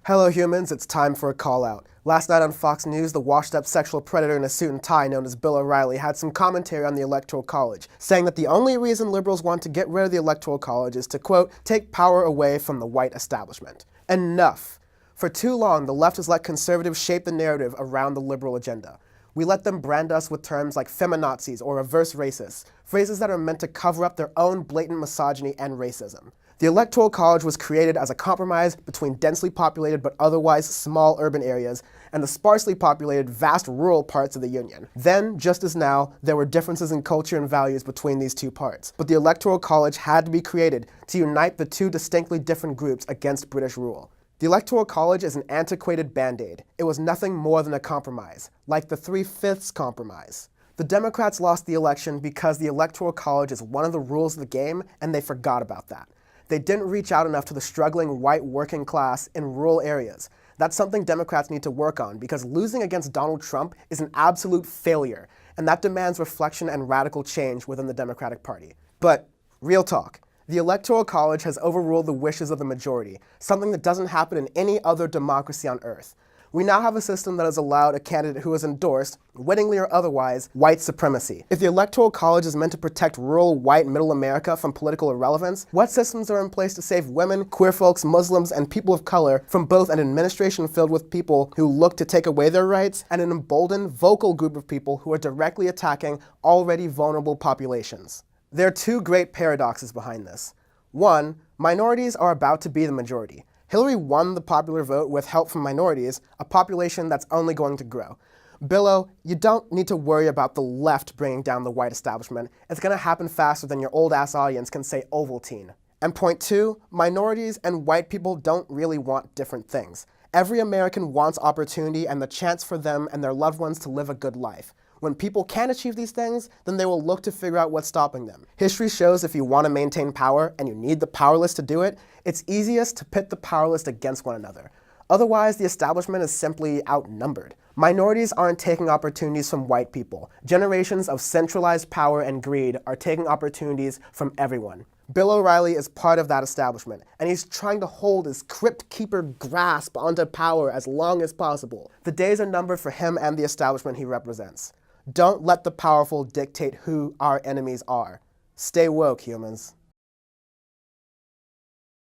Hello humans, it's time for a call out. Last night on Fox News, the washed-up sexual predator in a suit and tie known as Bill O'Reilly had some commentary on the Electoral College, saying that the only reason liberals want to get rid of the Electoral College is to, quote, take power away from the white establishment. Enough! For too long, the left has let conservatives shape the narrative around the liberal agenda. We let them brand us with terms like feminazis or reverse racists, phrases that are meant to cover up their own blatant misogyny and racism. The Electoral College was created as a compromise between densely populated but otherwise small urban areas and the sparsely populated vast rural parts of the Union. Then, just as now, there were differences in culture and values between these two parts, but the Electoral College had to be created to unite the two distinctly different groups against British rule. The Electoral College is an antiquated band-aid. It was nothing more than a compromise, like the 3/5 compromise. The Democrats lost the election because the Electoral College is one of the rules of the game, and they forgot about that. They didn't reach out enough to the struggling white working class in rural areas. That's something Democrats need to work on because losing against Donald Trump is an absolute failure, and that demands reflection and radical change within the Democratic Party. But, real talk, the Electoral College has overruled the wishes of the majority, something that doesn't happen in any other democracy on earth. We now have a system that has allowed a candidate who has endorsed, wittingly or otherwise, white supremacy. If the Electoral College is meant to protect rural white middle America from political irrelevance, what systems are in place to save women, queer folks, Muslims, and people of color from both an administration filled with people who look to take away their rights and an emboldened, vocal group of people who are directly attacking already vulnerable populations? There are two great paradoxes behind this. One, minorities are about to be the majority. Hillary won the popular vote with help from minorities, a population that's only going to grow. Billo, you don't need to worry about the left bringing down the white establishment. It's going to happen faster than your old-ass audience can say Ovaltine. And point two, minorities and white people don't really want different things. Every American wants opportunity and the chance for them and their loved ones to live a good life. When people can't achieve these things, then they will look to figure out what's stopping them. History shows if you want to maintain power, and you need the powerless to do it, it's easiest to pit the powerless against one another. Otherwise, the establishment is simply outnumbered. Minorities aren't taking opportunities from white people. Generations of centralized power and greed are taking opportunities from everyone. Bill O'Reilly is part of that establishment, and he's trying to hold his crypt keeper grasp onto power as long as possible. The days are numbered for him and the establishment he represents. Don't let the powerful dictate who our enemies are. Stay woke, humans.